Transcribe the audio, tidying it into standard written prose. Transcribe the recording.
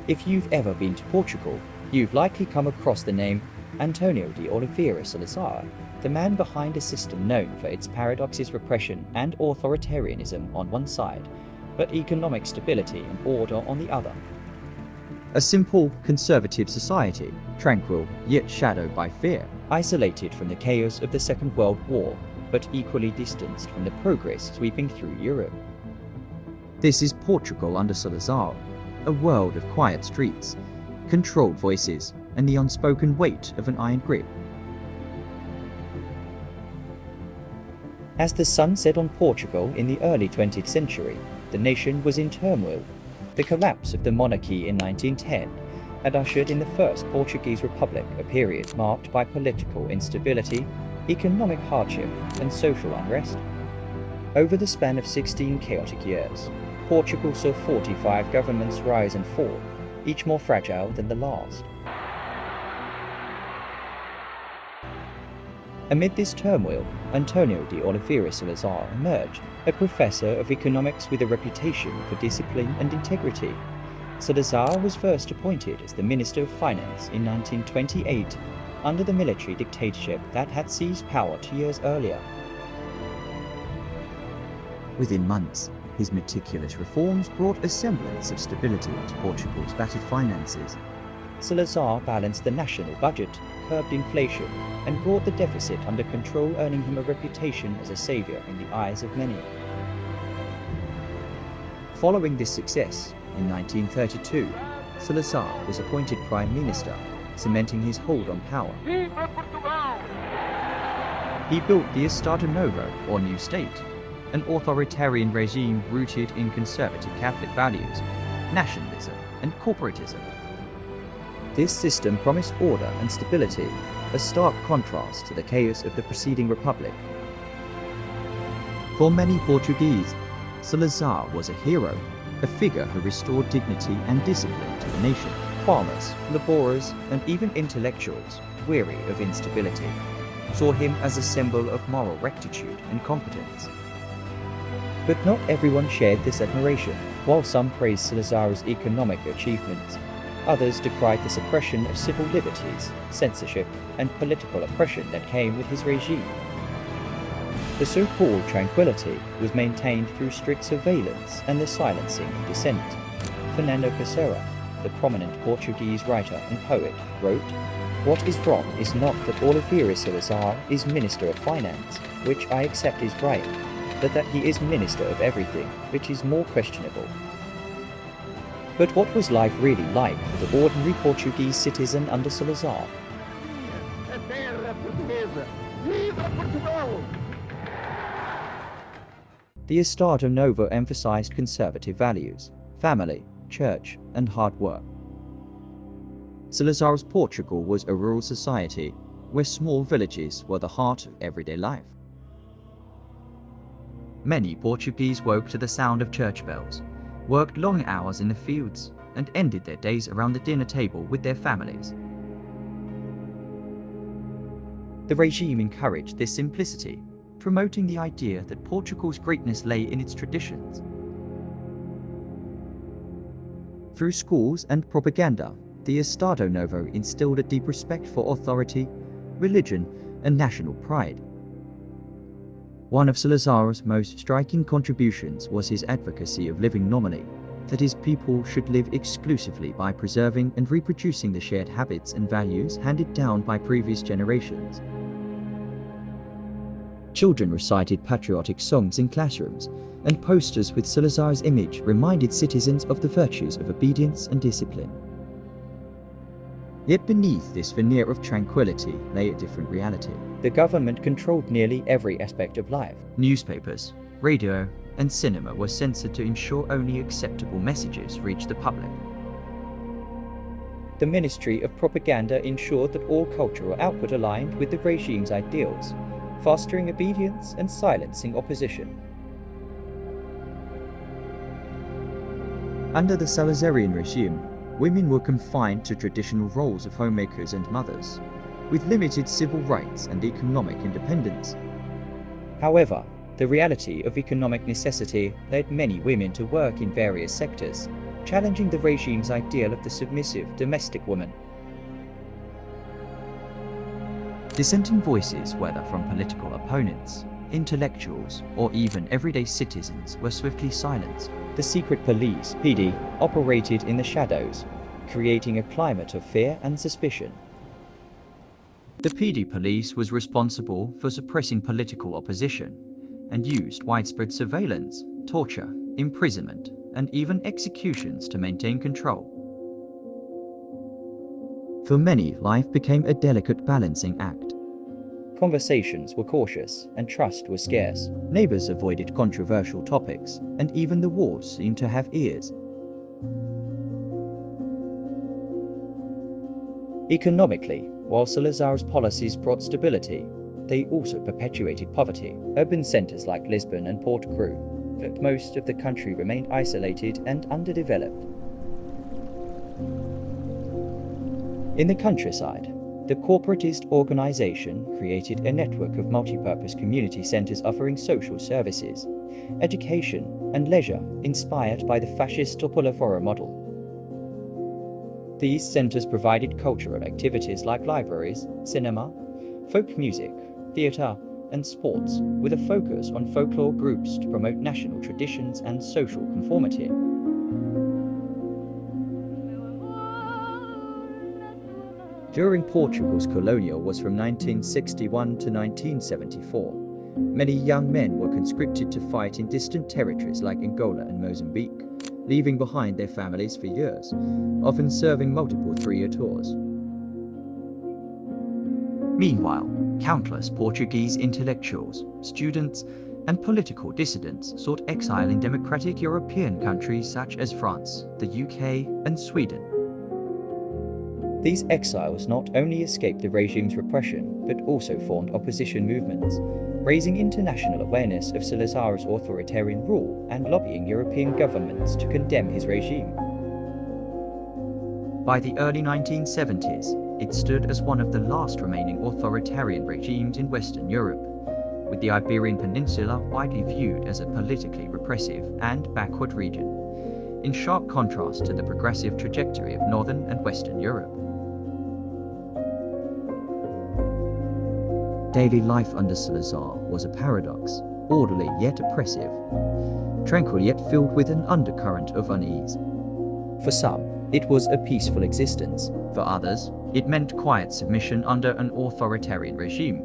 If you've ever been to Portugal, you've likely come across the name António de Oliveira Salazar, the man behind a system known for its paradoxes, repression and authoritarianism on one side, but economic stability and order on the other. A simple, conservative society, tranquil yet shadowed by fear, isolated from the chaos of the Second World War, but equally distanced from the progress sweeping through Europe. This is Portugal under Salazar, a world of quiet streets, controlled voices, and the unspoken weight of an iron grip. As the sun set on Portugal in the early 20th century, the nation was in turmoil. The collapse of the monarchy in 1910 had ushered in the First Portuguese Republic, a period marked by political instability, economic hardship, and social unrest. Over the span of 16 chaotic years, Portugal saw 45 governments rise and fall, each more fragile than the last. Amid this turmoil, António de Oliveira Salazar emerged, a professor of economics with a reputation for discipline and integrity. Salazar was first appointed as the Minister of Finance in 1928, under the military dictatorship that had seized power 2 years earlier. Within months, his meticulous reforms brought a semblance of stability to Portugal's battered finances. Salazar balanced the national budget, curbed inflation, and brought the deficit under control, earning him a reputation as a savior in the eyes of many. Following this success, in 1932, Salazar was appointed Prime Minister, cementing his hold on power. He built the Estado Novo, or New State, an authoritarian regime rooted in conservative Catholic values, nationalism, and corporatism. This system promised order and stability, a stark contrast to the chaos of the preceding republic. For many Portuguese, Salazar was a hero, a figure who restored dignity and discipline to the nation. Farmers, laborers, and even intellectuals, weary of instability, saw him as a symbol of moral rectitude and competence. But not everyone shared this admiration. While some praised Salazar's economic achievements, others decried the suppression of civil liberties, censorship, and political oppression that came with his regime. The so-called tranquility was maintained through strict surveillance and the silencing of dissent. Fernando Pessoa, the prominent Portuguese writer and poet, wrote, "What is wrong is not that Oliveira Salazar is Minister of Finance, which I accept is right, but that he is Minister of everything, which is more questionable." But what was life really like for the ordinary Portuguese citizen under Salazar? The Estado Novo emphasized conservative values, family, church, and hard work. Salazar's Portugal was a rural society where small villages were the heart of everyday life. Many Portuguese woke to the sound of church bells, worked long hours in the fields, and ended their days around the dinner table with their families. The regime encouraged this simplicity, promoting the idea that Portugal's greatness lay in its traditions. Through schools and propaganda, the Estado Novo instilled a deep respect for authority, religion, and national pride. One of Salazar's most striking contributions was his advocacy of living normally, that his people should live exclusively by preserving and reproducing the shared habits and values handed down by previous generations. Children recited patriotic songs in classrooms, and posters with Salazar's image reminded citizens of the virtues of obedience and discipline. Yet beneath this veneer of tranquility lay a different reality. The government controlled nearly every aspect of life. Newspapers, radio, and cinema were censored to ensure only acceptable messages reached the public. The Ministry of Propaganda ensured that all cultural output aligned with the regime's ideals, fostering obedience and silencing opposition. Under the Salazarian regime, women were confined to traditional roles of homemakers and mothers, with limited civil rights and economic independence. However, the reality of economic necessity led many women to work in various sectors, challenging the regime's ideal of the submissive domestic woman. Dissenting voices, whether from political opponents, intellectuals, or even everyday citizens, were swiftly silenced. The secret police, PIDE, operated in the shadows, creating a climate of fear and suspicion. The PIDE police was responsible for suppressing political opposition and used widespread surveillance, torture, imprisonment, and even executions to maintain control. For many, life became a delicate balancing act. Conversations were cautious and trust was scarce. Neighbors avoided controversial topics, and even the walls seemed to have ears. Economically, while Salazar's policies brought stability, they also perpetuated poverty. Urban centers like Lisbon and Portugal, but most of the country remained isolated and underdeveloped. In the countryside, the corporatist organization created a network of multi-purpose community centers offering social services, education, and leisure inspired by the Fascist Topolevora model. These centers provided cultural activities like libraries, cinema, folk music, theatre, and sports, with a focus on folklore groups to promote national traditions and social conformity. During Portugal's Colonial was from 1961 to 1974. Many young men were conscripted to fight in distant territories like Angola and Mozambique, leaving behind their families for years, often serving multiple 3-year tours. Meanwhile, countless Portuguese intellectuals, students, and political dissidents sought exile in democratic European countries such as France, the UK, and Sweden. These exiles not only escaped the regime's repression, but also formed opposition movements, raising international awareness of Salazar's authoritarian rule and lobbying European governments to condemn his regime. By the early 1970s, it stood as one of the last remaining authoritarian regimes in Western Europe, with the Iberian Peninsula widely viewed as a politically repressive and backward region, in sharp contrast to the progressive trajectory of Northern and Western Europe. Daily life under Salazar was a paradox, orderly yet oppressive, tranquil yet filled with an undercurrent of unease. For some, it was a peaceful existence. For others, it meant quiet submission under an authoritarian regime.